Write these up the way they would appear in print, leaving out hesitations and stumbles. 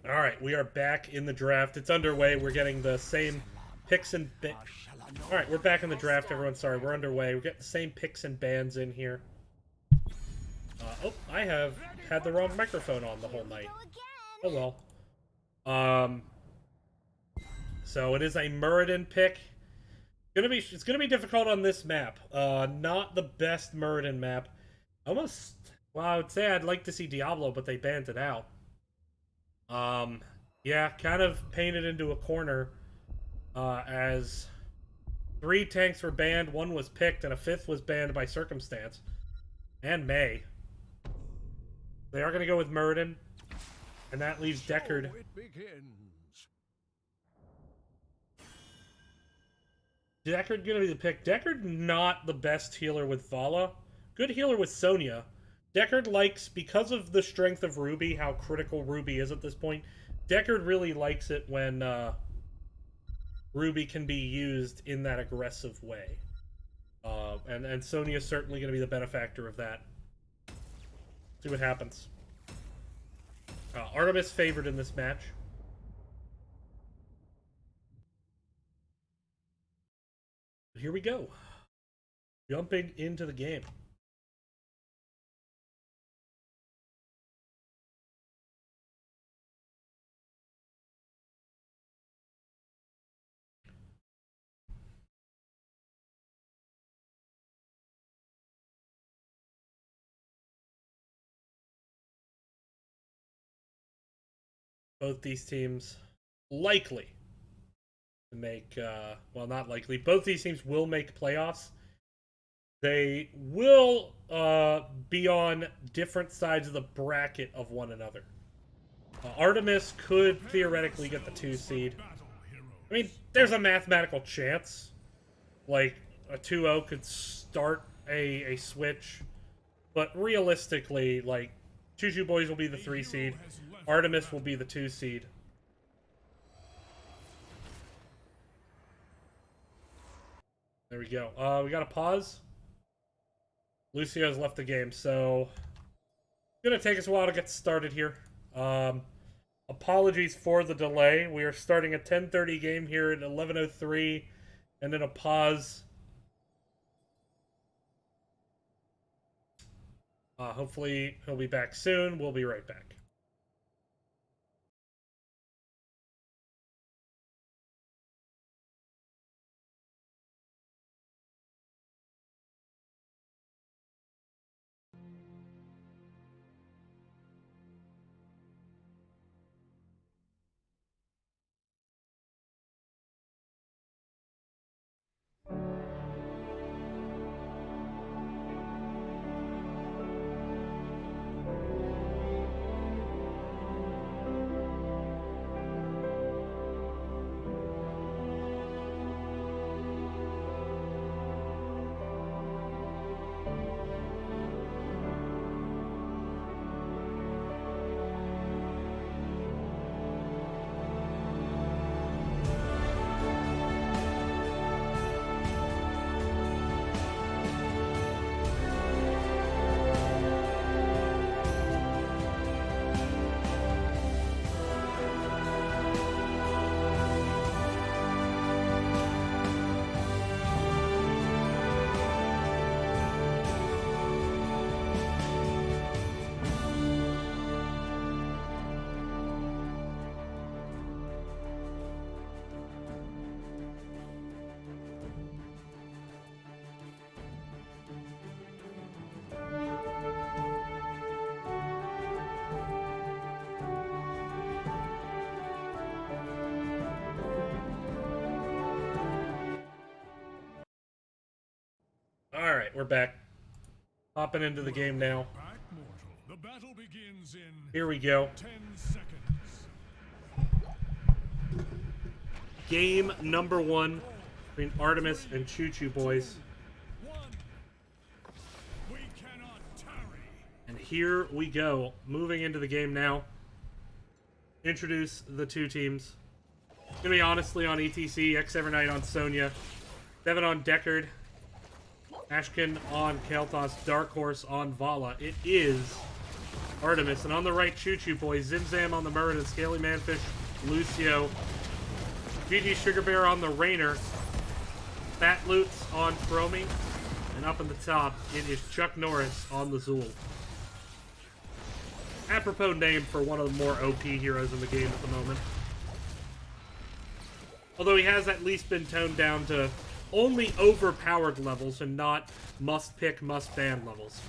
All right, we are back in the draft. It's underway. We're getting the same picks and all right, we're back in the draft, everyone. Sorry, we're underway. We're getting the same picks and bands in here. Oh, I have had the wrong microphone on the whole night. Oh well. So it is a Muradin pick. It's gonna be difficult on this map. Not the best Muradin map. Almost. Well, I would say I'd like to see Diablo, but they banned it out. Yeah, kind of painted into a corner. As 3 tanks were banned, 1 was picked, and a 5th was banned by circumstance. And May. They are going to go with Muradin, and that leaves Deckard. Deckard going to be the pick. Deckard not the best healer with Vala. Good healer with Sonya. Deckard likes, because of the strength of Ruby, how critical Ruby is at this point, Deckard really likes it when Ruby can be used in that aggressive way. And Sonya is certainly going to be the benefactor of that. See what happens. Artemis favored in this match. Here we go. Jumping into the game. Both these teams likely to make, well, not likely. Both these teams will make playoffs. They will be on different sides of the bracket of one another. Artemis could theoretically get the 2 seed. I mean, there's a mathematical chance. Like, a 2-0 could start a switch. But realistically, like, Choo Boiz will be the 3 seed. Artemis will be the 2 seed. There we go. We got a pause. Lucio's left the game, so it's gonna take us a while to get started here. Apologies for the delay. We are starting a 10:30 game here at 11:03, and then a pause. Hopefully he'll be back soon. We'll be right back. Alright, we're back. Hopping into the game now. The battle begins in here we go. 10 seconds. Game number 1 between Artemis and Choo Boiz. And here we go. Moving into the game now. Introduce the 2 teams. It's gonna be honestly on ETC, X7 on Sonya, Devin on Deckard, Ashkin on Kael'thas, Dark Horse on Vala. It is Artemis. And on the right, Choo Boiz. Zimzam on the Muradin. Scaly Manfish. Lucio. GG Sugar Bear on the Rainer. Fat Loots on Chromie. And up in the top, it is Chuck Norris on the Zool. Apropos name for one of the more OP heroes in the game at the moment. Although he has at least been toned down to only overpowered levels and not must-pick, must-ban levels.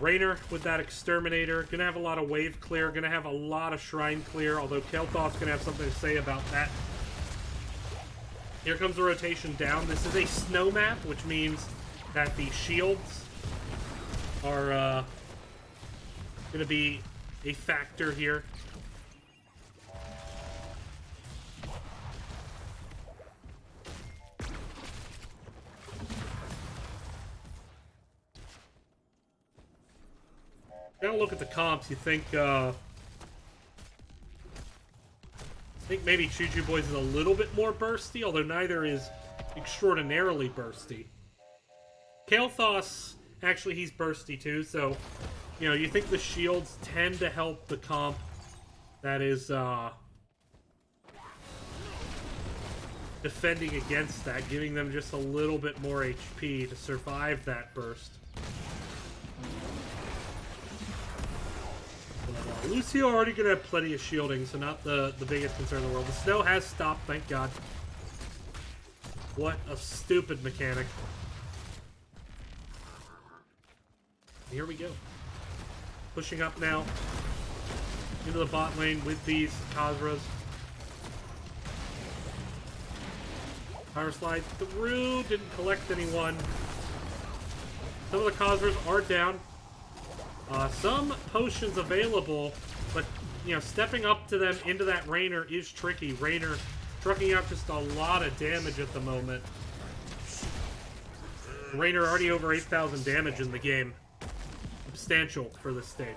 Rainer with that Exterminator. Gonna have a lot of wave clear. Gonna have a lot of shrine clear, although Kel'Thot's gonna have something to say about that. Here comes the rotation down. This is a snow map, which means that the shields are gonna be a factor here. Now look at the comps, you think maybe Choo Boiz is a little bit more bursty, although neither is extraordinarily bursty. Kel'Thos, actually he's bursty too, so, you know, you think the shields tend to help the comp that is defending against that, giving them just a little bit more HP to survive that burst. Lucio already gonna have plenty of shielding, so not the biggest concern in the world. The snow has stopped, thank God. What a stupid mechanic. Here we go. Pushing up now into the bot lane with these Khazras. Power slide through, didn't collect anyone. Some of the Khazras are down. Some potions available, but, you know, stepping up to them into that Rainer is tricky. Rainer trucking out just a lot of damage at the moment. Rainer already over 8,000 damage in the game. Substantial for this stage.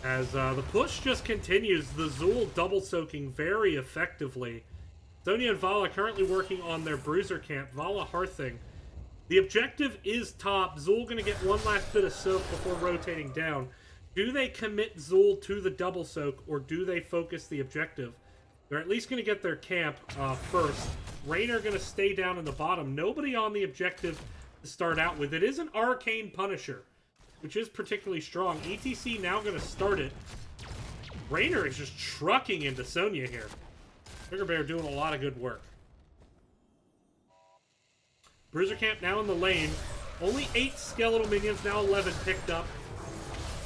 As the push just continues, the Zool double soaking very effectively. Sonya and Vala currently working on their bruiser camp. Vala hearthing. The objective is top. Zool going to get one last bit of soak before rotating down. Do they commit Zool to the double soak, or do they focus the objective? They're at least going to get their camp first. Rainer going to stay down in the bottom. Nobody on the objective to start out with. It is an Arcane Punisher, which is particularly strong. ETC now going to start it. Rainer is just trucking into Sonya here. Sugar Bear doing a lot of good work. Bruiser camp now in the lane. Only 8 skeletal minions, now 11 picked up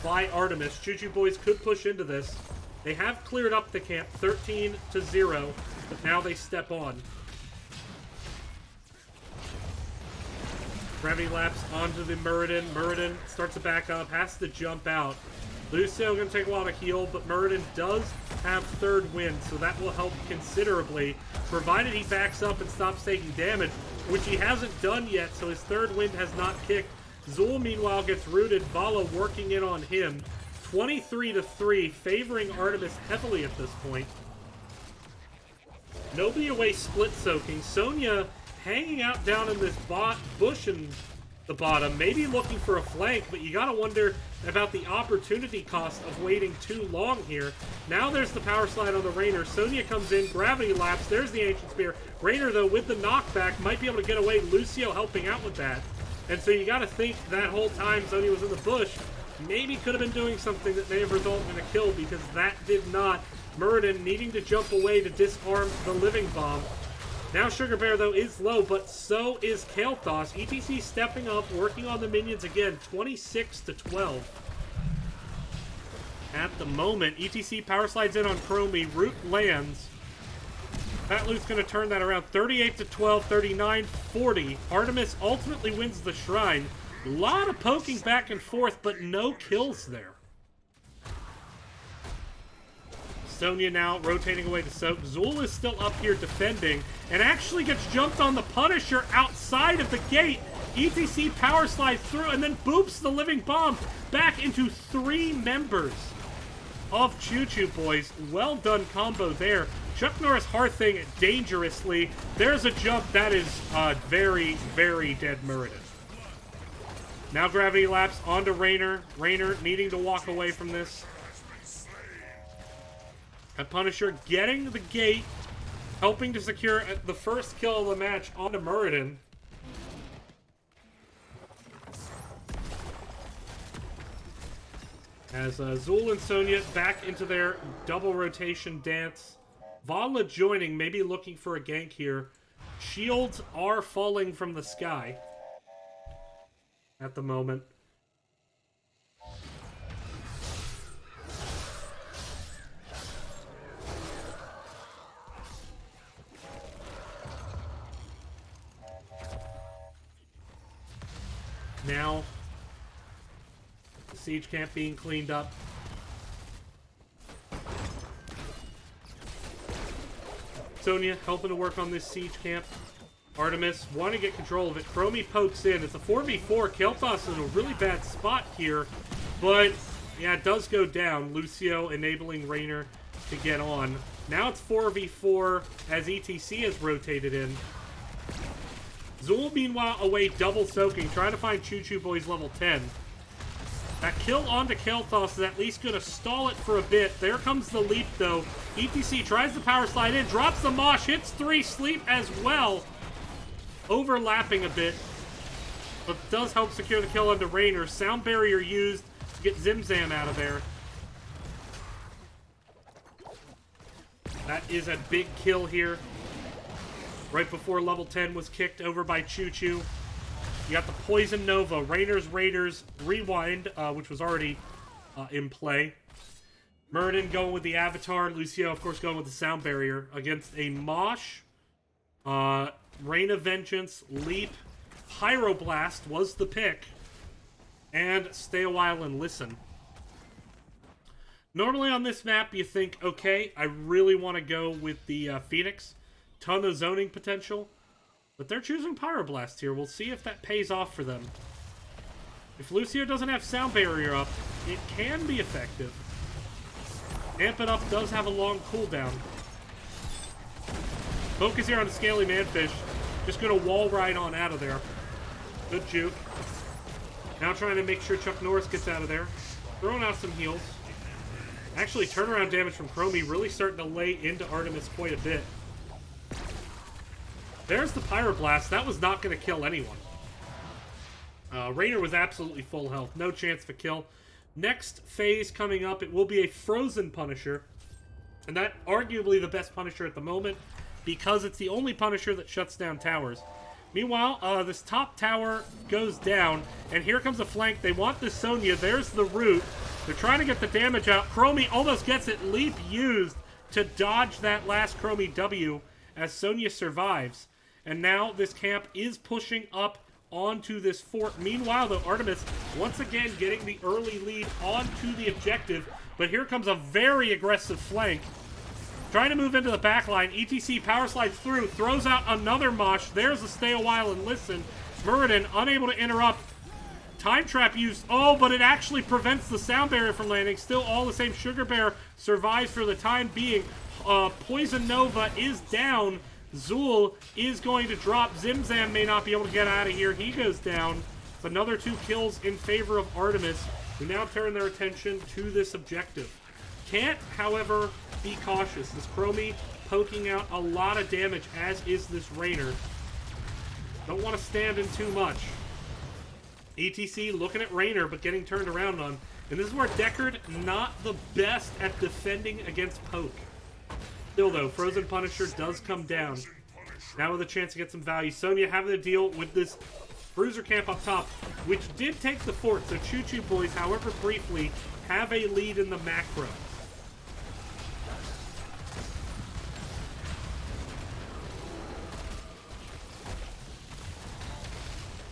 by Artemis. Choo Boiz could push into this. They have cleared up the camp, 13-0, but now they step on. Gravity Lapse onto the Muradin. Muradin starts to back up, has to jump out. Lucio going to take a while to heal, but Muradin does have third wind, so that will help considerably, provided he backs up and stops taking damage, which he hasn't done yet, so his third wind has not kicked. Zool, meanwhile, gets rooted. Vala working in on him. 23-3, favoring Artemis heavily at this point. Nobody away split soaking. Sonya hanging out down in this bush in the bottom, maybe looking for a flank, but you gotta wonder about the opportunity cost of waiting too long here. Now there's the power slide on the Rainer. Sonya comes in, gravity lapse, there's the Ancient Spear. Rainer, though, with the knockback, might be able to get away. Lucio helping out with that. And so you gotta think that whole time Sonya was in the bush, maybe could have been doing something that may have resulted in a kill, because that did not. Muradin needing to jump away to disarm the Living Bomb. Now Sugar Bear, though, is low, but so is Kel'Thos. ETC stepping up, working on the minions again, 26-12. At the moment, ETC power slides in on Chromie, Root lands. Fat Loot's going to turn that around, 38-12, 39-40. Artemis ultimately wins the Shrine. A lot of poking back and forth, but no kills there. Sonya now rotating away to soak. Zool is still up here defending and actually gets jumped on the Punisher outside of the gate. ETC power slides through and then boops the Living Bomb back into 3 members of Choo Boiz. Well done combo there. Chuck Norris hearthing dangerously. There's a jump that is very, very dead Muradin. Now gravity lapse onto Raynor. Raynor needing to walk away from this. And Punisher getting the gate, helping to secure the first kill of the match onto Muradin. As Zul and Sonya back into their double rotation dance. Valla joining, maybe looking for a gank here. Shields are falling from the sky at the moment. Now, the siege camp being cleaned up. Sonya helping to work on this siege camp. Artemis want to get control of it. Chromie pokes in. It's a 4v4. Kel'Thas is in a really bad spot here. But, yeah, it does go down. Lucio enabling Raynor to get on. Now it's 4v4 as ETC has rotated in. Zul, meanwhile, away double soaking, trying to find Choo Boiz level 10. That kill onto Kel'Thas is at least going to stall it for a bit. There comes the leap, though. ETC tries the power slide in, drops the mosh, hits 3, sleep as well. Overlapping a bit, but does help secure the kill onto Raynor. Sound barrier used to get Zimzam out of there. That is a big kill here. Right before level 10 was kicked over by Choo. You got the Poison Nova, Raynor's Raiders Rewind, which was already in play. Muradin going with the Avatar. Lucio, of course, going with the Sound Barrier against a Mosh. Rain of Vengeance, Leap, Pyroblast was the pick. And Stay a While and Listen. Normally on this map, you think, okay, I really want to go with the Phoenix. Ton of zoning potential. But they're choosing Pyroblast here. We'll see if that pays off for them. If Lucio doesn't have Sound Barrier up, it can be effective. Amp It Up does have a long cooldown. Focus here on the Scaly Manfish. Just going to wall ride on out of there. Good juke. Now trying to make sure Chuck Norris gets out of there. Throwing out some heals. Actually, turnaround damage from Chromie really starting to lay into Artemis quite a bit. There's the Pyroblast. That was not going to kill anyone. Raynor was absolutely full health. No chance for kill. Next phase coming up, it will be a Frozen Punisher. And that arguably the best Punisher at the moment, because it's the only Punisher that shuts down towers. Meanwhile, this top tower goes down, and here comes a flank. They want the Sonya. There's the root. They're trying to get the damage out. Chromie almost gets it. Leap used to dodge that last Chromie W as Sonya survives. And now this camp is pushing up onto this fort. Meanwhile, though, Artemis once again getting the early lead onto the objective. But here comes a very aggressive flank. Trying to move into the backline. ETC power slides through, throws out another mosh. There's a Stay a While and Listen. Muradin unable to interrupt. Time Trap used. Oh, but it actually prevents the Sound Barrier from landing. Still all the same. Sugar Bear survives for the time being. Poison Nova is down. Zul is going to drop. Zimzam may not be able to get out of here. He goes down. Another 2 kills in favor of Artemis, who now turn their attention to this objective. Can't, however, be cautious. This Chromie poking out a lot of damage, as is this Raynor. Don't want to stand in too much. ETC looking at Raynor, but getting turned around on. And this is where Deckard not the best at defending against poke. Still, though, Frozen Punisher does come down. Now with a chance to get some value. Sonya having to deal with this Bruiser camp up top, which did take the fort. So Choo Boiz, however briefly, have a lead in the macro.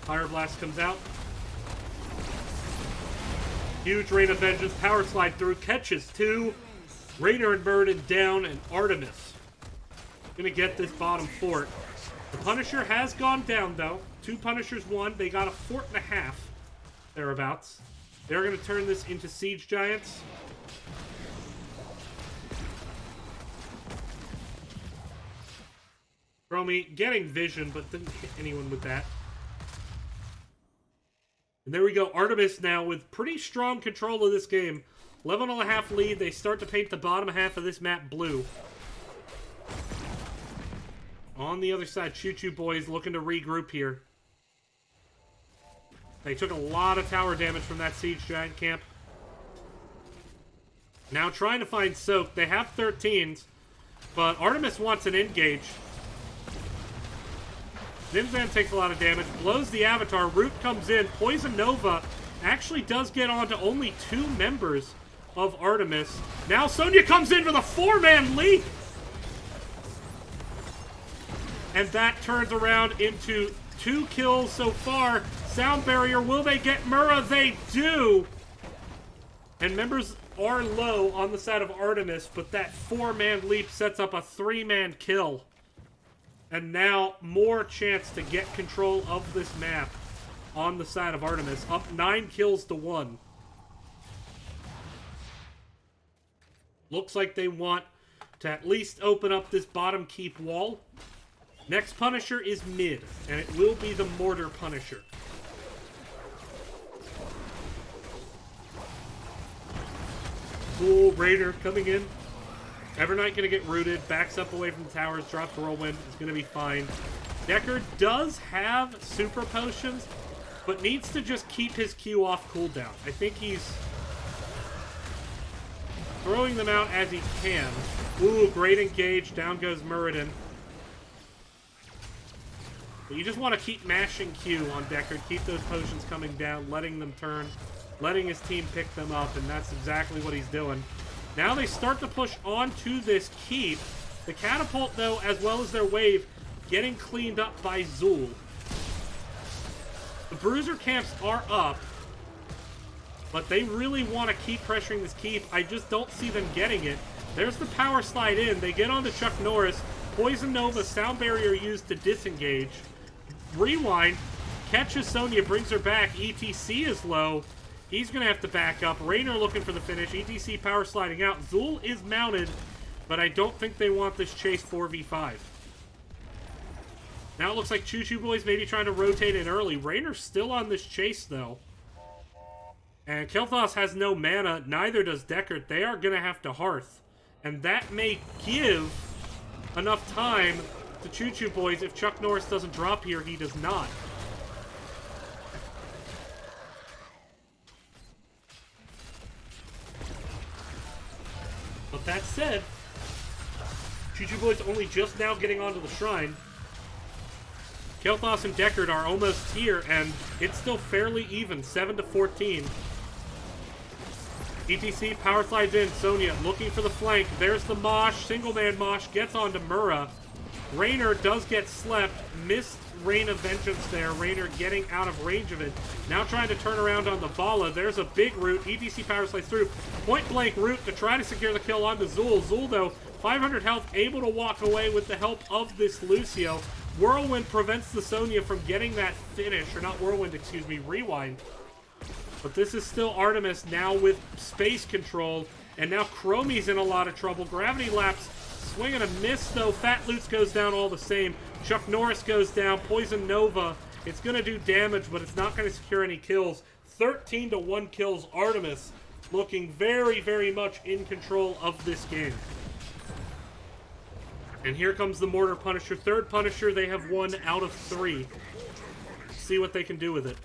Pyroblast comes out. Huge Rain of Vengeance. Power slide through. Catches 2. Raynor and Muradin down, and Artemis gonna get this bottom fort. The Punisher has gone down, though. 2 Punishers won. They got a fort and a half, thereabouts. They're gonna turn this into Siege Giants. Chromie getting vision, but didn't hit anyone with that. And there we go. Artemis now with pretty strong control of this game. 11.5 lead. They start to paint the bottom half of this map blue. On the other side, Choo Boiz looking to regroup here. They took a lot of tower damage from that Siege Giant camp. Now trying to find Soak. They have 13s, but Artemis wants an engage. Zimzan takes a lot of damage, blows the Avatar. Root comes in. Poison Nova actually does get onto only 2 members of Artemis. Now Sonya comes in for the 4-man leap! And that turns around into 2 kills so far. Sound barrier, will they get Mura? They do! And members are low on the side of Artemis, but that 4-man leap sets up a 3-man kill. And now more chance to get control of this map on the side of Artemis. Up 9 kills to 1. Looks like they want to at least open up this bottom keep wall. Next Punisher is mid, and it will be the Mortar Punisher. Cool, Raider coming in. Evernight gonna get rooted, backs up away from the towers, drops Whirlwind, is gonna be fine. Deckard does have super potions, but needs to just keep his Q off cooldown. I think he's throwing them out as he can. Ooh, great engage, down goes Muradin. But you just want to keep mashing Q on Deckard, keep those potions coming down, letting them turn, letting his team pick them up, and that's exactly what he's doing. Now they start to push onto this keep. The catapult, though, as well as their wave, getting cleaned up by Zul. The bruiser camps are up, but they really want to keep pressuring this keep. I just don't see them getting it. There's the power slide in. They get onto Chuck Norris. Poison Nova, sound barrier used to disengage. Rewind, catches Sonya, brings her back. ETC is low. He's going to have to back up. Raynor looking for the finish. ETC power sliding out. Zul is mounted, but I don't think they want this chase 4v5. Now it looks like Choo Boiz maybe trying to rotate in early. Raynor's still on this chase, though. And Kel'Thas has no mana. Neither does Deckard. They are going to have to Hearth. And that may give enough time to Choo Boiz. If Chuck Norris doesn't drop here, he does not. But that said, Choo Boiz only just now getting onto the shrine. Kel'Thas and Deckard are almost here, and it's still fairly even, 7-14. ETC power slides in. Sonya looking for the flank. There's the Mosh. Single man Mosh gets onto Mura. Raynor does get slept. Missed Rain of Vengeance there. Raynor getting out of range of it. Now trying to turn around on the Vala. There's a big root. ETC power slides through. Point blank root to try to secure the kill onto Zul. Zul, though, 500 health, able to walk away with the help of this Lucio. Whirlwind prevents the Sonya from getting that finish. Or not Whirlwind, excuse me, Rewind. But this is still Artemis now with space control. And now Chromie's in a lot of trouble. Gravity Lapse, swing and a miss, though. Fat Loots goes down all the same. Chuck Norris goes down. Poison Nova, it's going to do damage, but it's not going to secure any kills. 13-1 kills. Artemis looking very, very much in control of this game. And here comes the Mortar Punisher. Third Punisher, they have 1 out of 3. See what they can do with it.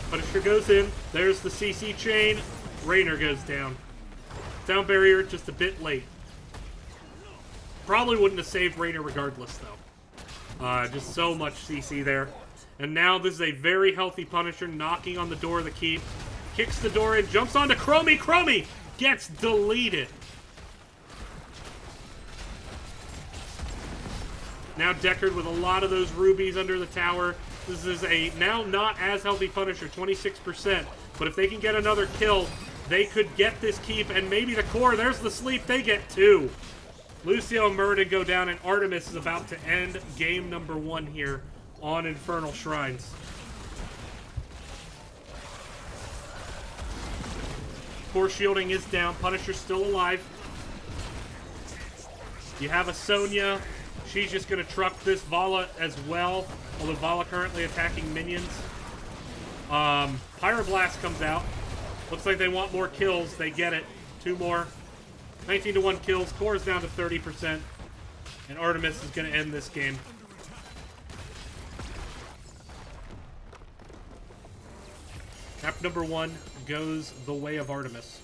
Punisher goes in. There's the CC chain. Raynor goes down. Sound barrier just a bit late. Probably wouldn't have saved Raynor regardless, though. Just so much CC there. And now this is a very healthy Punisher knocking on the door of the keep. Kicks the door in, jumps onto Chromie. Chromie gets deleted. Now Deckard with a lot of those rubies under the tower. This is a now not as healthy Punisher, 26%. But if they can get another kill, they could get this keep and maybe the core. There's the sleep. They get 2. Lucio and Muradin go down, and Artemis is about to end game number 1 here on Infernal Shrines. Force shielding is down. Punisher's still alive. You have a Sonya. She's just going to truck this Vala as well. Although Vala currently attacking minions. Pyroblast comes out. Looks like they want more kills. They get it. 2 more. 19-1 kills. Core is down to 30%. And Artemis is going to end this game. Map number 1 goes the way of Artemis.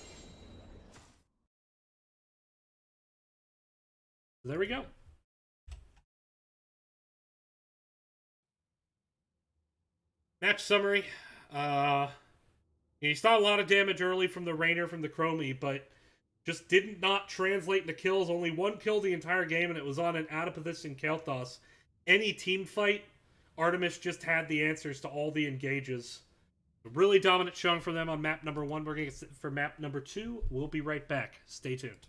There we go. Match summary. He saw a lot of damage early from the Rainer from the Chromie, but just did not translate into kills. Only 1 kill the entire game, and it was on an Adipithus and Kel'Thas. Any team fight, Artemis just had the answers to all the engages. A really dominant showing from them on map number 1. We're going to get for map number 2. We'll be right back. Stay tuned.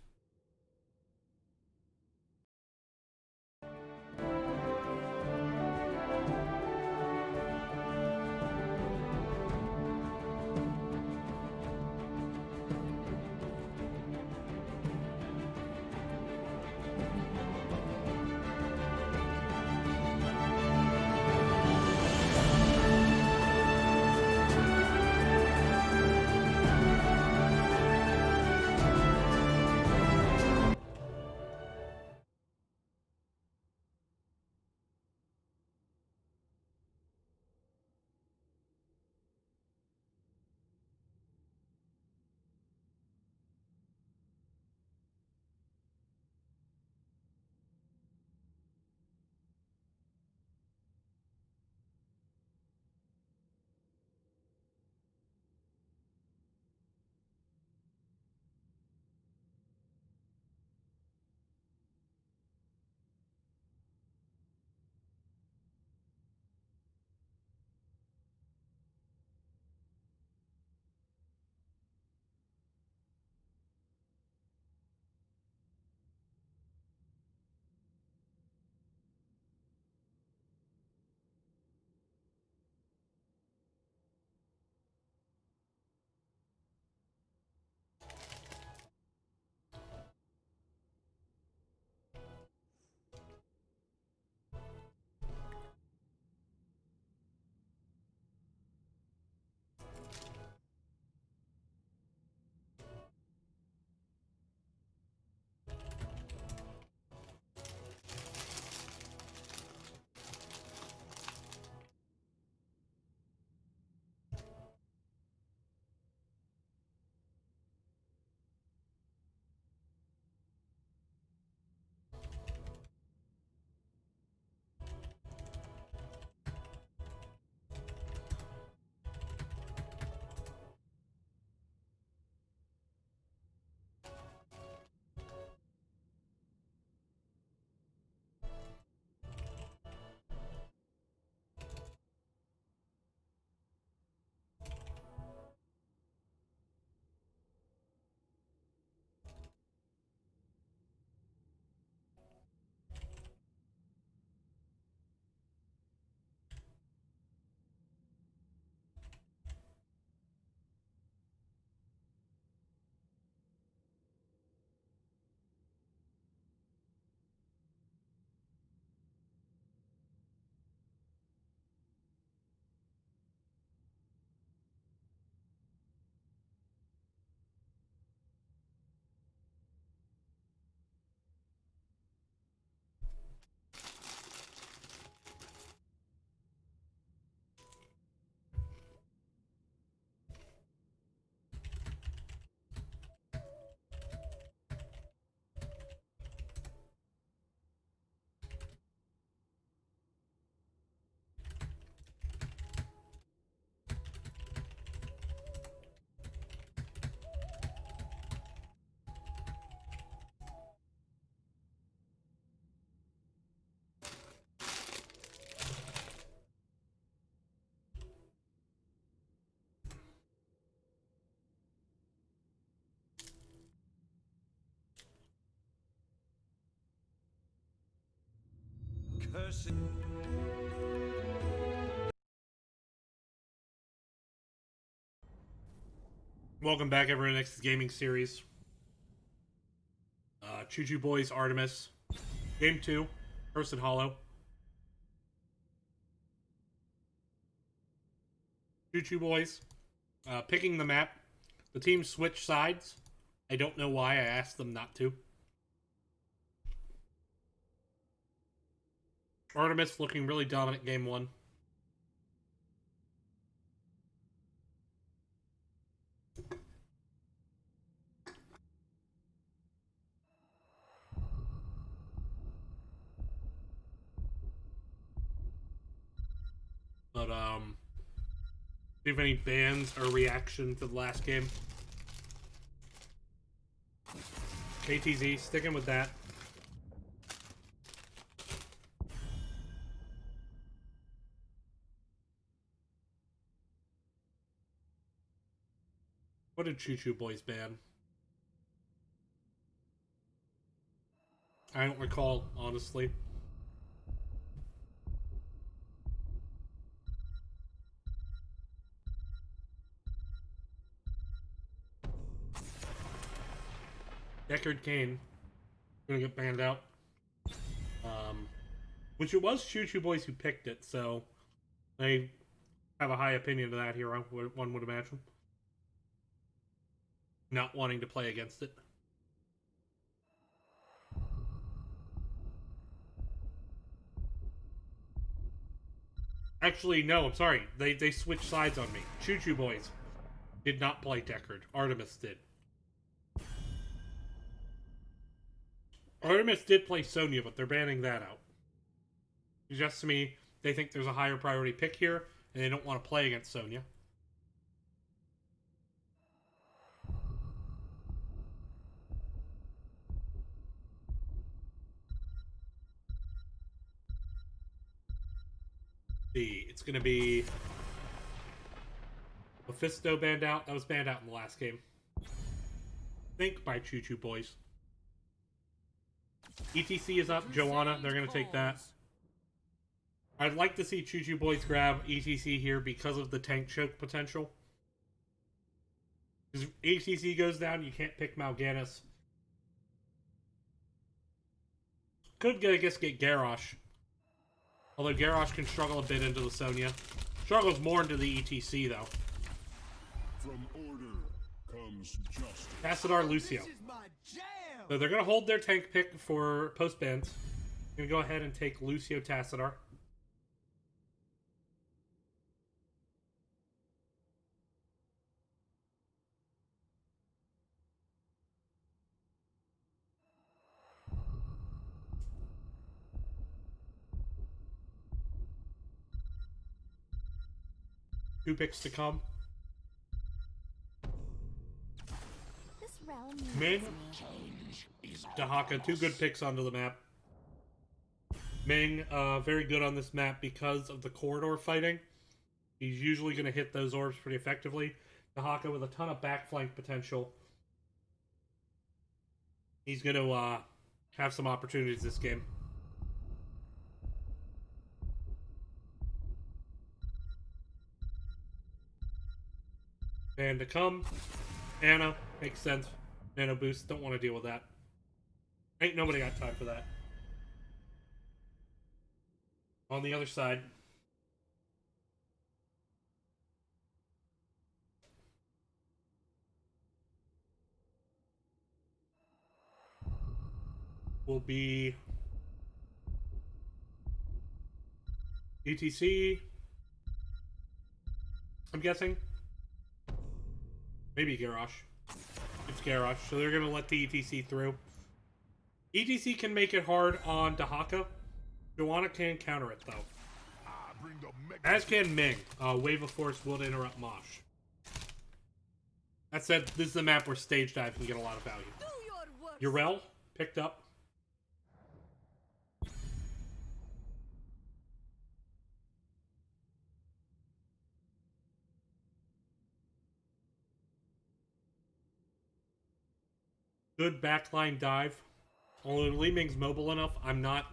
Cursed. Welcome back, everyone. Next gaming series. Choo Boiz, Artemis. Game 2. Person Hollow. Choo Boiz. Picking the map. The team switched sides. I don't know why. I asked them not to. Artemis looking really dominant game 1. But, do you have any bans or reaction to the last game? KTZ, sticking with that. What did Choo Boiz ban? I don't recall, honestly. Deckard Kane gonna get banned out. Which it was Choo Boiz who picked it, so they have a high opinion of that hero, one would imagine. Not wanting to play against it. Actually, no, I'm sorry. They switched sides on me. Choo Boiz did not play Deckard. Artemis did. Artemis did play Sonya, but they're banning that out. Suggests to me they think there's a higher priority pick here, and they don't want to play against Sonya. It's going to be Mephisto banned out. That was banned out in the last game. I think by Choo Boiz. ETC is up. Joanna, they're going to take that. I'd like to see Choo Boiz grab ETC here because of the tank choke potential. Because if ETC goes down, you can't pick Mal'Ganis. Could, I guess, get Garrosh. Although Garrosh can struggle a bit into the Sonya. Struggles more into the ETC, though. From order comes justice. Tassadar, Lucio. So they're going to hold their tank pick for post-bans. Going to go ahead and take Lucio Tassadar. Two picks to come. Ming, Dahaka, two good picks onto the map. Ming, very good on this map because of the corridor fighting. He's usually going to hit those orbs pretty effectively. Dahaka with a ton of backflank potential. He's going to have some opportunities this game. And to come, Anna, makes sense. Nano boost, don't want to deal with that. Ain't nobody got time for that. On the other side, will be ETC, I'm guessing. Maybe Garrosh. It's Garrosh, so they're going to let the ETC through. ETC can make it hard on Dahaka. Joanna can counter it, though. As can Ming. Wave of Force will interrupt Mosh. That said, this is the map where Stage Dive can get a lot of value. Urel, picked up. Good backline dive. Although Li Ming's mobile enough, I'm not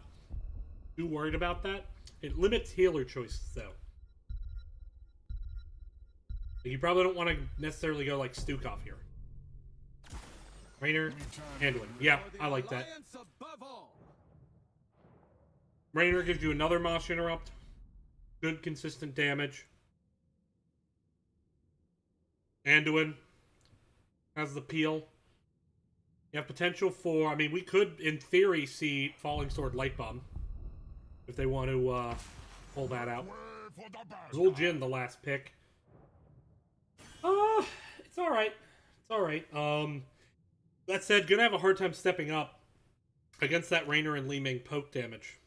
too worried about that. It limits healer choices, though. You probably don't want to necessarily go like Stukov here. Raynor, Anduin. Yeah, I like that. Raynor gives you another Mosh Interrupt. Good, consistent damage. Anduin has the peel. You have potential for... I mean, we could, in theory, see Falling Sword Light Bomb. If they want to pull that out. Zul'jin, the last pick. It's alright. It's alright. That said, gonna have a hard time stepping up against that Raynor and Li Ming poke damage.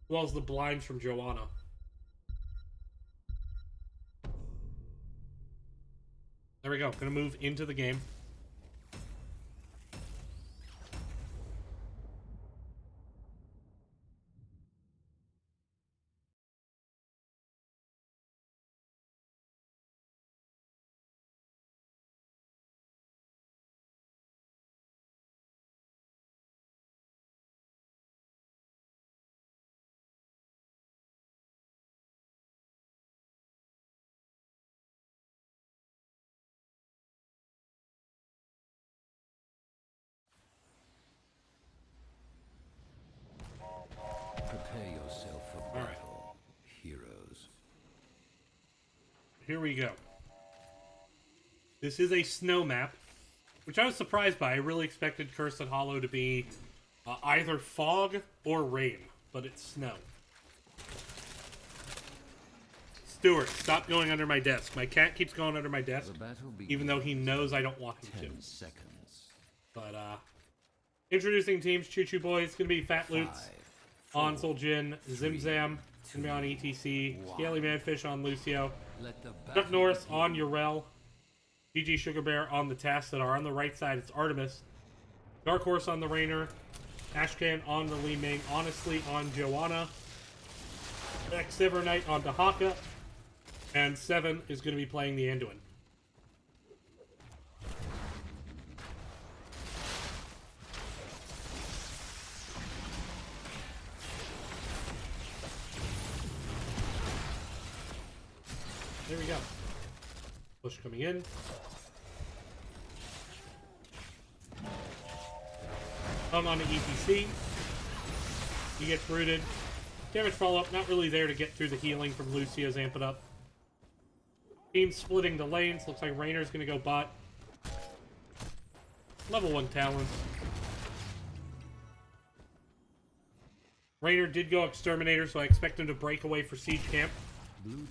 As well as the blinds from Joanna. There we go. Gonna move into the game. Prepare yourself for battle, heroes. Here we go. This is a snow map, which I was surprised by. I really expected Cursed Hollow to be either fog or rain, but it's snow. Stuart, stop going under my desk. My cat keeps going under my desk, even though he knows I don't want him to. 10 seconds. But, introducing teams, Choo Boiz, gonna be Fat Lutz on Zul'jin, Zimzam, gonna be on ETC, Scaly Manfish on Lucio, Duck Norris on Urel, GG Sugar Bear on the tasks that are on the right side, it's Artemis, Dark Horse on the Raynor, Ashcan on the Li Ming, Honestly on Joanna, X-Siver Knight on Dahaka, and Seven is going to be playing the Anduin. There we go. Push coming in. Come on to ETC. He gets rooted. Damage follow-up, not really there to get through the healing from Lucio's Amp It Up. Team splitting the lanes. Looks like Raynor's going to go bot. Level 1 Talons. Raynor did go Exterminator, so I expect him to break away for Siege Camp.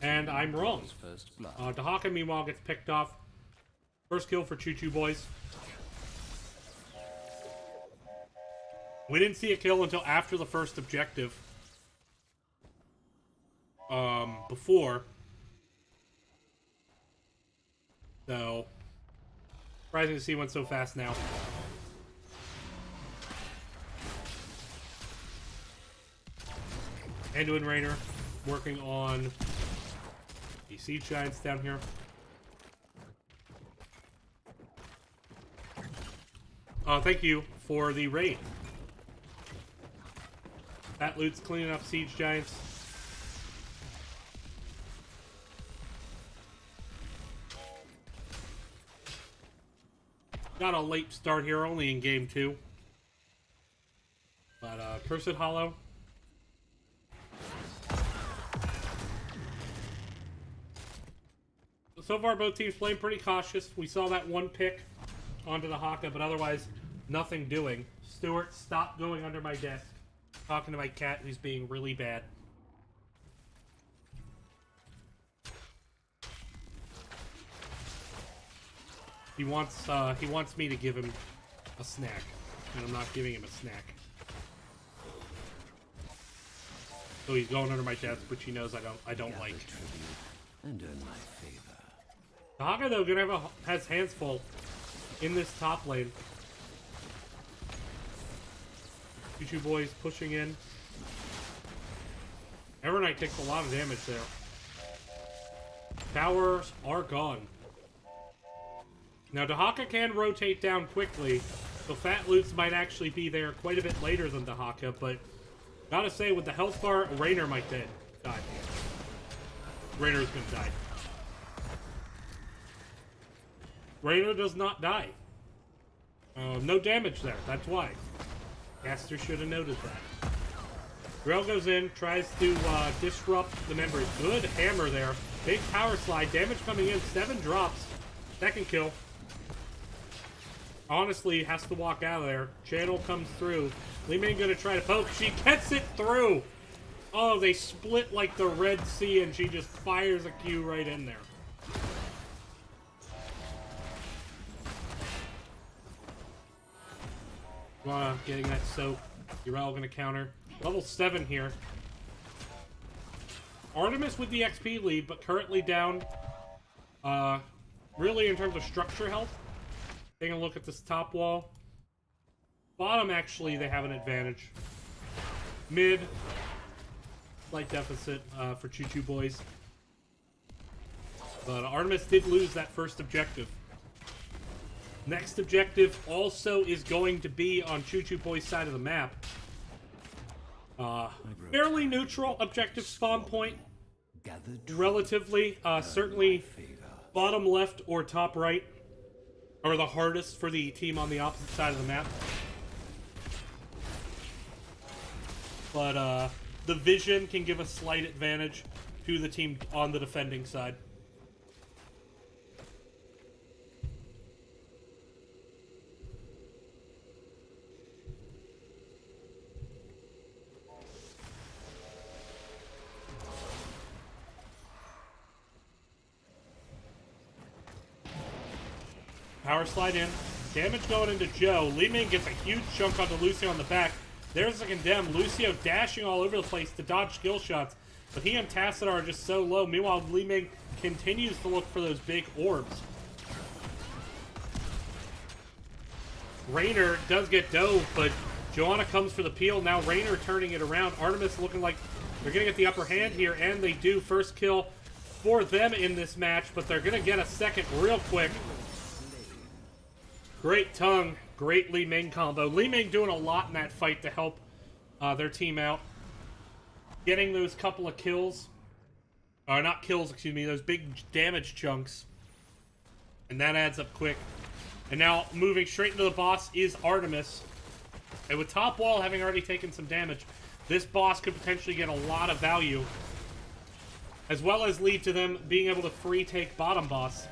And I'm wrong. Dahaka, meanwhile, gets picked off. First kill for Choo Boiz. We didn't see a kill until after the first objective. Before. So, surprising to see one so fast now. Anduin Raynor working on the Siege Giants down here. Thank you for the raid. Fat Loot's cleaning up Siege Giants. Got a late start here, only in game 2. But, Cursed Hollow. So far, both teams playing pretty cautious. We saw that one pick onto the Haka, but otherwise, nothing doing. Stuart, stop going under my desk. Talking to my cat who's being really bad. He wants me to give him a snack, and I'm not giving him a snack. So he's going under my desk, which he knows I don't like. And earn my favor. Dahaka, though, has hands full in this top lane. Choo Boiz pushing in. Evernight takes a lot of damage there. Towers are gone. Now, Dahaka can rotate down quickly, so Fat Lutz might actually be there quite a bit later than Dahaka, but Gotta say, with the health bar, Raynor might die. Raynor's gonna die. Raynor does not die. No damage there, that's why. Caster should have noted that. Grell goes in, tries to disrupt the members. Good hammer there. Big power slide. Damage coming in. 7 drops. Second kill. Honestly, has to walk out of there. Channel comes through. Li Ming gonna try to poke. She gets it through! Oh, they split like the Red Sea, and she just fires a Q right in there. Getting that soak. Yrel gonna counter. Level 7 here. Artemis with the XP lead, but currently down. Really in terms of structure health. Taking a look at this top wall. Bottom, actually, they have an advantage. Mid, slight deficit for Choo Boiz. But Artemis did lose that first objective. Next objective also is going to be on Choo Boiz' side of the map. Fairly neutral objective spawn point. Relatively, certainly bottom left or top right are the hardest for the team on the opposite side of the map. But the vision can give a slight advantage to the team on the defending side. Power slide in. Damage going into Joe. Li Ming gets a huge chunk onto Lucio on the back. There's the condemn. Lucio dashing all over the place to dodge skill shots. But he and Tassadar are just so low. Meanwhile, Li Ming continues to look for those big orbs. Raynor does get dove, but Joanna comes for the peel. Now Raynor turning it around. Artemis looking like they're going to get the upper hand here, and they do. First kill for them in this match, but they're going to get a second real quick. Great tongue, great Li Ming combo. Li Ming doing a lot in that fight to help their team out. Getting those couple of kills. Or not kills, excuse me, those big damage chunks. And that adds up quick. And now moving straight into the boss is Artemis. And with top wall having already taken some damage, this boss could potentially get a lot of value. As well as lead to them being able to free take bottom boss.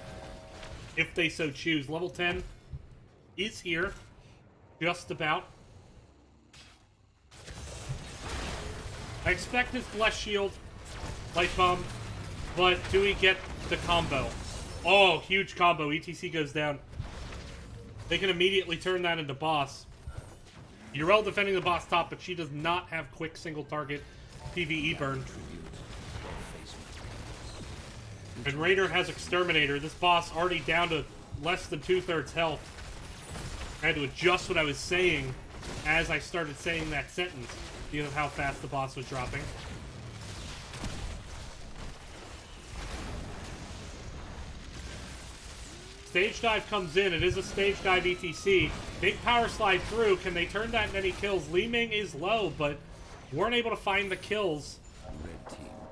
If they so choose. Level 10 is here. Just about. I expect his Bless Shield, Light Bomb, but do we get the combo? Oh, huge combo. ETC goes down. They can immediately turn that into boss. Yrel defending the boss top, but she does not have quick single target PvE burn. And Raynor has Exterminator. This boss already down to less than 2/3 health. I had to adjust what I was saying as I started saying that sentence because of how fast the boss was dropping. Stage dive comes in. It is a stage dive ETC. Big power slide through. Can they turn that into any kills? Li Ming is low, but weren't able to find the kills.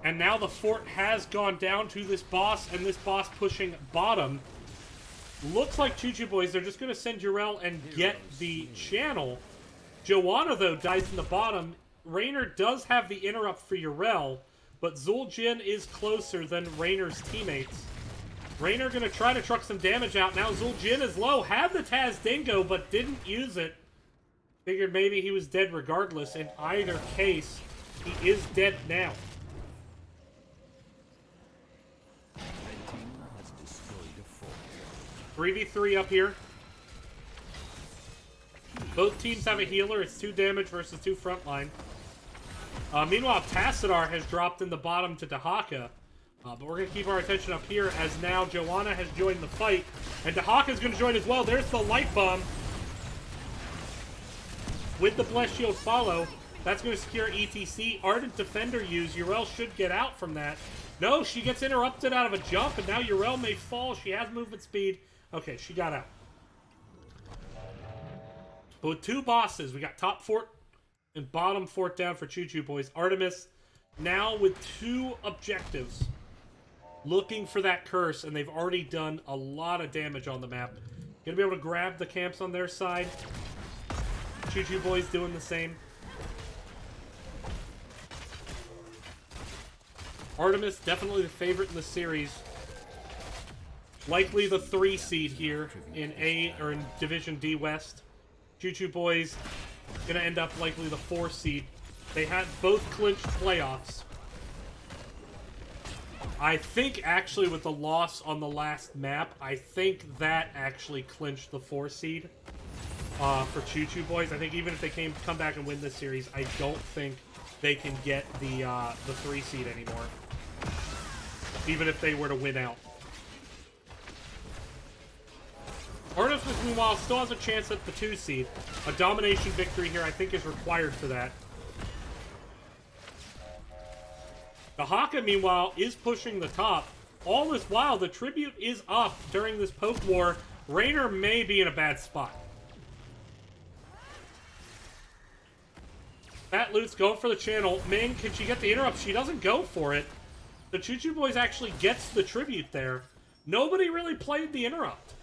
And now the fort has gone down to this boss, and this boss pushing bottom. Looks like Choo Boiz, they're just going to send Yrel and get the channel. Joanna, though, dies in the bottom. Raynor does have the interrupt for Yrel, but Zul'jin is closer than Raynor's teammates. Raynor going to try to truck some damage out. Now Zul'jin is low. Had the Taz Dingo, but didn't use it. Figured maybe he was dead regardless. In either case, he is dead now. 3v3 up here. Both teams have a healer. It's 2 damage versus 2 frontline. Meanwhile, Tassadar has dropped in the bottom to Dahaka. But we're going to keep our attention up here as now Joanna has joined the fight. And Dahaka is going to join as well. There's the Light Bomb. With the Bless Shield follow, that's going to secure ETC. Ardent Defender use. Yrel should get out from that. No, she gets interrupted out of a jump, and now Yrel may fall. She has movement speed. Okay, she got out. But with 2 bosses, we got top fort And bottom fort down for Choo Boys. Artemis now with 2 objectives. Looking for that curse, and they've already done a lot of damage on the map. Gonna be able to grab the camps on their side. Choo Boys doing the same. Artemis, definitely the favorite in the series. Likely the 3 seed here in A or in Division DWest. Choo Boys gonna end up likely the 4 seed. They had both clinched playoffs. I think actually with the loss on the last map, I think that actually clinched the 4 seed for Choo Boys. I think even if they come back and win this series, I don't think they can get the 3 seed anymore. Even if they were to win out. Artemis, meanwhile, still has a chance at the 2 seed. A domination victory here, I think, is required for that. The Haka, meanwhile, is pushing the top. All this while, the tribute is up during this poke war. Raynor may be in a bad spot. Fat Loot's going for the channel. Ming, can she get the interrupt? She doesn't go for it. The Choo Boys actually gets the tribute there. Nobody really played the interrupt.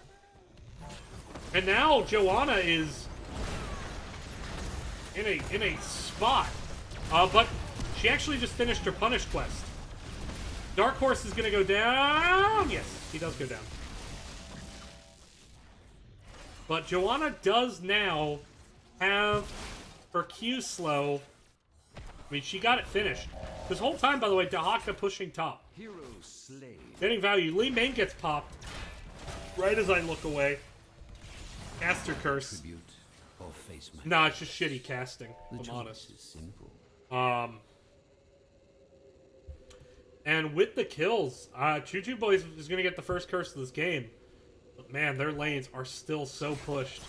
And now Joanna is in a spot. But she actually just finished her punish quest. Dark Horse is going to go down. Yes, he does go down. But Joanna does now have her Q slow. I mean, she got it finished. This whole time, by the way, Dahaka pushing top. Hero slain. Getting value. Li Ming gets popped right as I look away. Caster curse. Tribute or face my Nah, it's just shitty casting, if The I'm choice honest. is simple. And with the kills, Choo Boys is going to get the first curse of this game. But man, their lanes are still so pushed.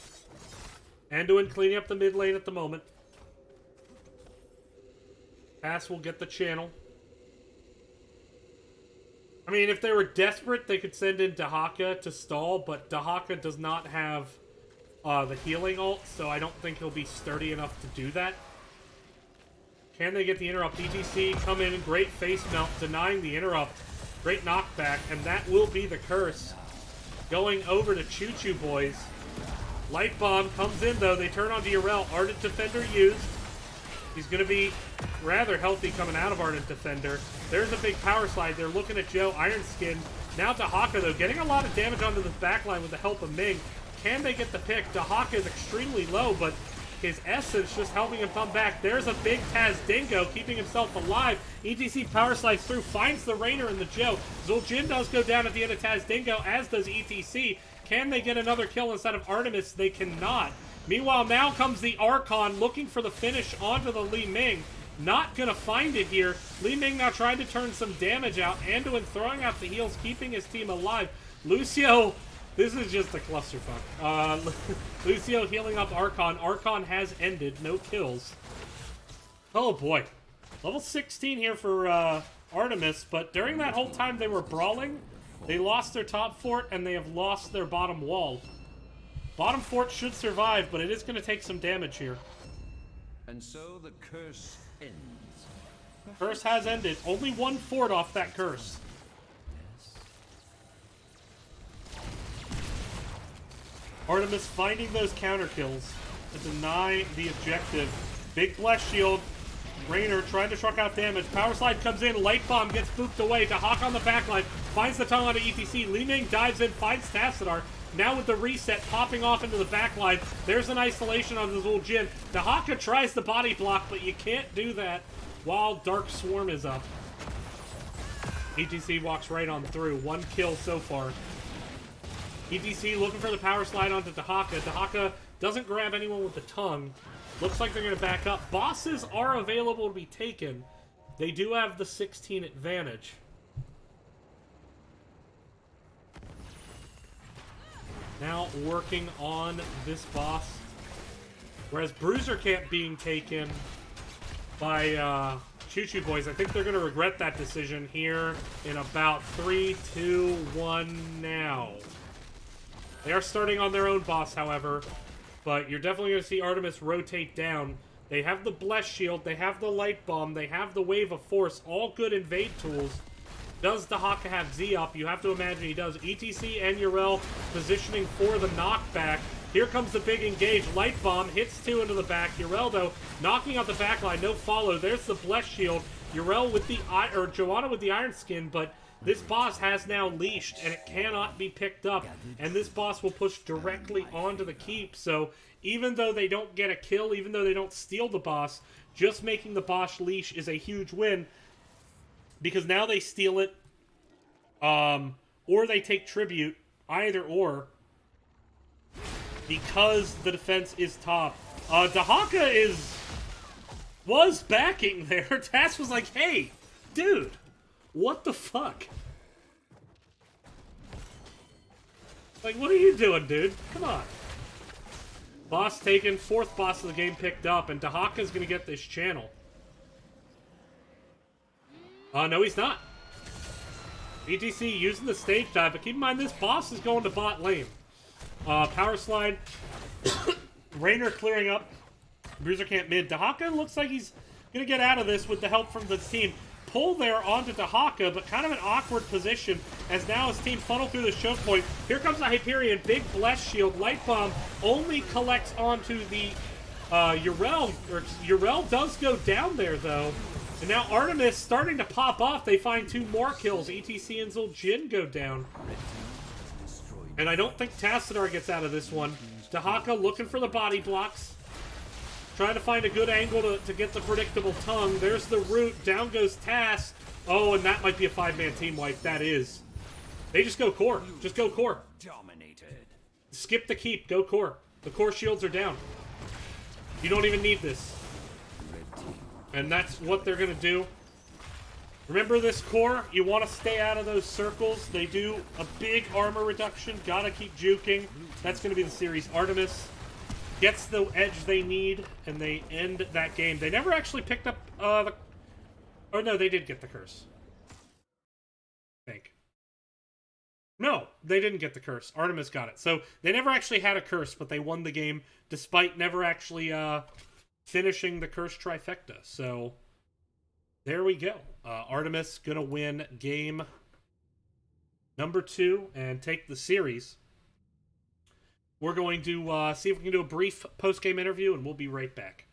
Anduin cleaning up the mid lane at the moment. Pass will get the channel. I mean, if they were desperate, they could send in Dahaka to stall, but Dahaka does not have the healing ult, so I don't think he'll be sturdy enough to do that. Can they get the interrupt? ETC come in, great face melt, denying the interrupt. Great knockback, and that will be the curse. Going over to Choo Boys. Light Bomb comes in, though. They turn onto Urel. Ardent Defender used. He's going to be rather healthy coming out of Ardent Defender. There's a big power slide. They're looking at Joe. Iron Skin. Now Dahaka, though, getting a lot of damage onto this backline with the help of Ming. Can they get the pick? Dahaka is extremely low, but his essence just helping him come back. There's a big Taz Dingo keeping himself alive. ETC power slides through, finds the Raynor and the Joe. Zul'jin does go down at the end of Taz Dingo, as does ETC. Can they get another kill instead of Artemis? They cannot. Meanwhile, now comes the Archon looking for the finish onto the Li Ming. Not gonna find it here. Li Ming now trying to turn some damage out. Anduin throwing out the heals, keeping his team alive. Lucio, this is just a clusterfuck. Lucio healing up Archon. Archon has ended, no kills. Oh boy. Level 16 here for Artemis, but during that whole time they were brawling, they lost their top fort and they have lost their bottom wall. Bottom fort should survive, but it is going to take some damage here. And so the curse ends. Curse has ended. Only one fort off that curse. Artemis finding those counter kills to deny the objective. Big bless shield. Raynor trying to truck out damage. Power slide comes in. Light bomb gets spooked away. Dahaka on the backline. Finds the tongue onto ETC. Li Ming dives in. Finds Tassadar. Now with the reset popping off into the backline. There's an isolation on the Zul'jin. Dahaka tries the body block, but you can't do that while Dark Swarm is up. ETC walks right on through. One kill so far. ETC looking for the power slide onto Dahaka. Dahaka doesn't grab anyone with the tongue. Looks like they're going to back up. Bosses are available to be taken. They do have the 16 advantage. Now working on this boss. Whereas Bruiser Camp being taken by Choo Boys. I think they're going to regret that decision here in about 3, 2, 1 now. They are starting on their own boss, however. But you're definitely going to see Artemis rotate down. They have the Bless Shield, they have the Light Bomb, they have the Wave of Force, all good invade tools. Does Dahaka have Z up? You have to imagine he does. ETC and Yrel positioning for the knockback. Here comes the big engage. Light Bomb hits 2 into the back. Yrel, though, knocking out the back line. No follow. There's the Bless Shield. Yrel with the Joanna with the Iron Skin, but this boss has now leashed, and it cannot be picked up. And this boss will push directly onto the keep. So even though they don't get a kill, even though they don't steal the boss, just making the boss leash is a huge win. Because now they steal it, or they take tribute, either or, because the defense is top. Dahaka was backing there. Tass was like, hey, dude, what the fuck? Like, what are you doing, dude? Come on. Boss taken, 4th boss of the game picked up, and Dahaka's gonna get this channel. No, he's not. ETC using the stage dive, but keep in mind this boss is going to bot lane. Power slide. Raynor clearing up. Bruiser camp mid. Dahaka looks like he's going to get out of this with the help from the team. Pull there onto Dahaka, but kind of an awkward position as now his team funnel through the choke point. Here comes the Hyperion. Big Bless Shield. Light Bomb only collects onto the Yrel. Yrel does go down there, though. And now Artemis starting to pop off. They find 2 more kills. ETC and Zul'jin go down. And I don't think Tassadar gets out of this one. Dahaka looking for the body blocks. Trying to find a good angle to get the predictable tongue. There's the root. Down goes Tass. Oh, and that might be a 5-man team wipe. That is. They just go core. Just go core. Dominated. Skip the keep. Go core. The core shields are down. You don't even need this. And that's what they're going to do. Remember this core, you want to stay out of those circles. They do a big armor reduction. Gotta keep juking. That's going to be the series. Artemis gets the edge they need, and they end that game. They never actually picked up the... Oh, no, they did get the curse. I think. No, they didn't get the curse. Artemis got it. So they never actually had a curse, but they won the game despite never actually... finishing the curse trifecta. So there we go. Artemis gonna win game number 2 and take the series. We're going to see if we can do a brief post-game interview, and we'll be right back.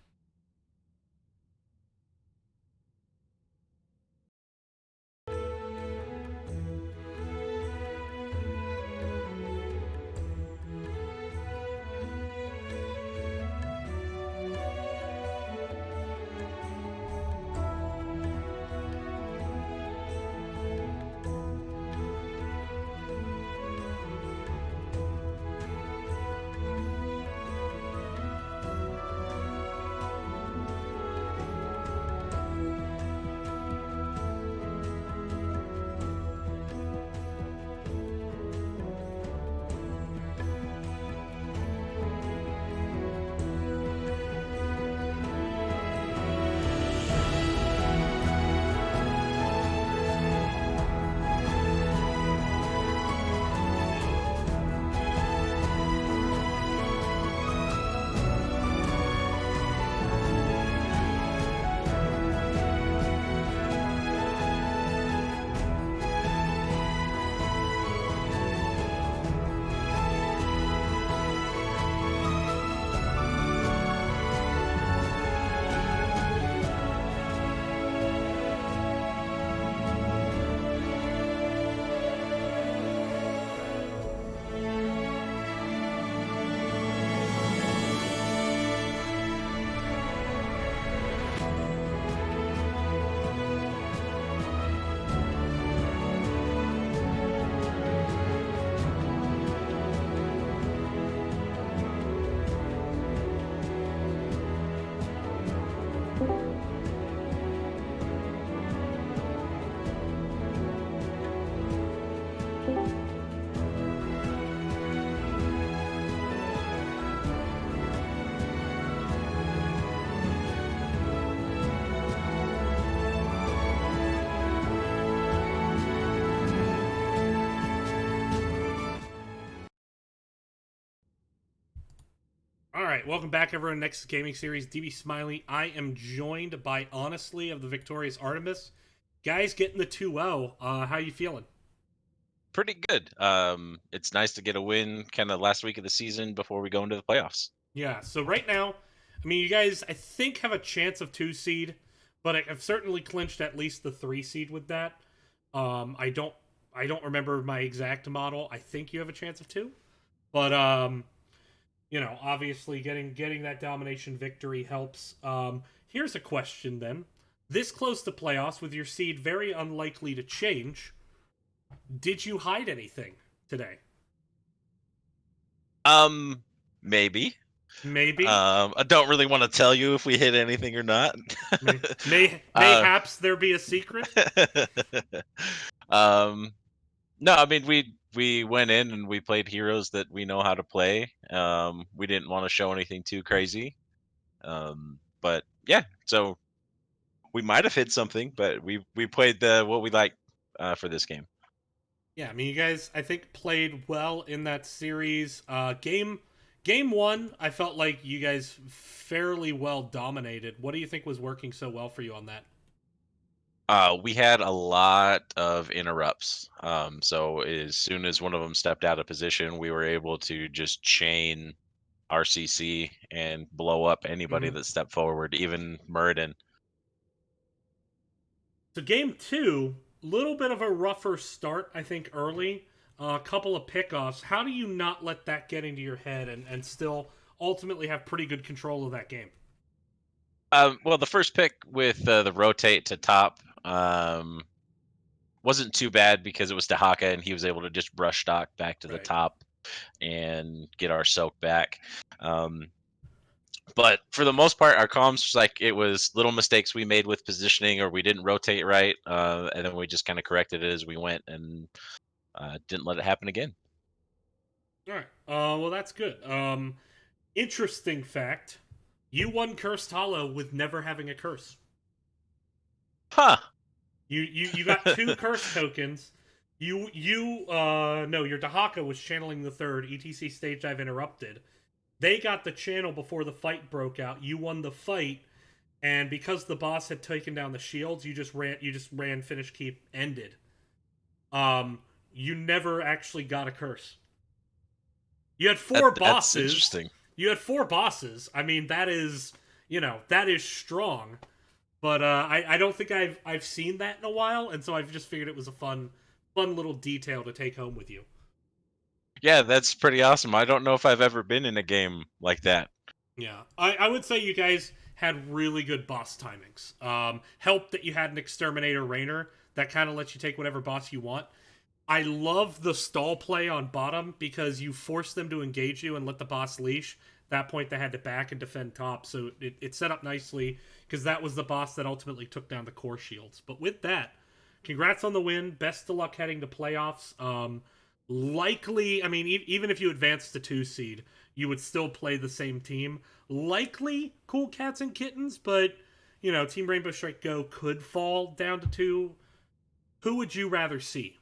All right, welcome back, everyone. Next gaming series, DB Smiley. I am joined by Honestly of the victorious Artemis. Guys, getting the 2-0. How you feeling? Pretty good. It's nice to get a win kind of last week of the season before we go into the playoffs. Yeah. So right now, I mean, you guys, I think have a chance of 2 seed, but I've certainly clinched at least the 3 seed with that. I don't remember my exact model. I think you have a chance of 2, but obviously getting that domination victory helps. Here's a question then. This close to playoffs with your seed very unlikely to change, did you hide anything today? Maybe. Maybe. I don't really want to tell you if we hit anything or not. Mayhaps there be a secret. um, no, I mean we went in and we played heroes that we know how to play. We didn't want to show anything too crazy. But yeah, so we might have hit something, but we played what we like for this game. Yeah, I mean, you guys, I think, played well in that series. Game one, I felt like you guys fairly well dominated. What do you think was working so well for you on that? We had a lot of interrupts. So as soon as one of them stepped out of position, we were able to just chain RCC and blow up anybody Mm-hmm. that stepped forward, even Muradin. So game two, little bit of a rougher start, I think, early. A couple of pickoffs. How do you not let that get into your head and still ultimately have pretty good control of that game? Well, the first pick with the rotate to top wasn't too bad because it was Dahaka and he was able to just brush stock back to the Right. top and get our soak back. But for the most part, our comms it was little mistakes we made with positioning or we didn't rotate right, and then we just kind of corrected it as we went and didn't let it happen again. All right. Well, that's good. Interesting fact: you won Cursed Hollow with never having a curse. Huh. You got 2 curse tokens. Your Dahaka was channeling the third. ETC stage dive interrupted. They got the channel before the fight broke out. You won the fight, and because the boss had taken down the shields, you just ran finish keep ended. You never actually got a curse. You had 4 bosses. That's interesting. You had 4 bosses. I mean, that is strong. But I don't think I've seen that in a while, and so I've just figured it was a fun little detail to take home with you. Yeah, that's pretty awesome. I don't know if I've ever been in a game like that. Yeah, I would say you guys had really good boss timings. Helped that you had an Exterminator Rainer that kind of lets you take whatever boss you want. I love the stall play on bottom because you force them to engage you and let the boss leash. At that point, they had to back and defend top, so it set up nicely because that was the boss that ultimately took down the core shields. But with that, congrats on the win. Best of luck heading to playoffs. Likely, I mean, even if you advance to 2 seed, you would still play the same team. Likely Cool Cats and Kittens, but, Team Rainbow Strike Go could fall down to 2. Who would you rather see?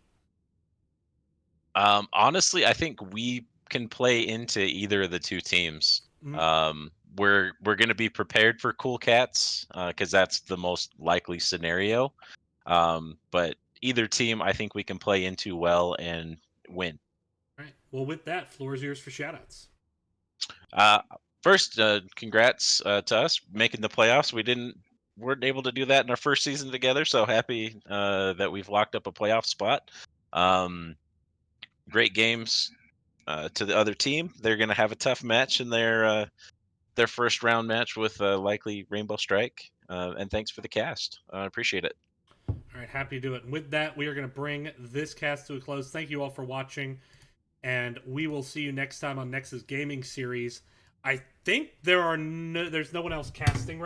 Honestly, I think we can play into either of the 2 teams. Mm-hmm. We're going to be prepared for Cool Cats because that's the most likely scenario. But either team, I think we can play into well and win. All right. Well, with that, floor is yours for shoutouts. First, congrats to us making the playoffs. Weren't able to do that in our first season together, so happy that we've locked up a playoff spot. Great games to the other team. They're going to have a tough match in their first round match with likely Rainbow Strike. And thanks for the cast. I appreciate it. All right, happy to do it. And with that, we are going to bring this cast to a close. Thank you all for watching, and we will see you next time on Nexus Gaming Series. I think there's no one else casting right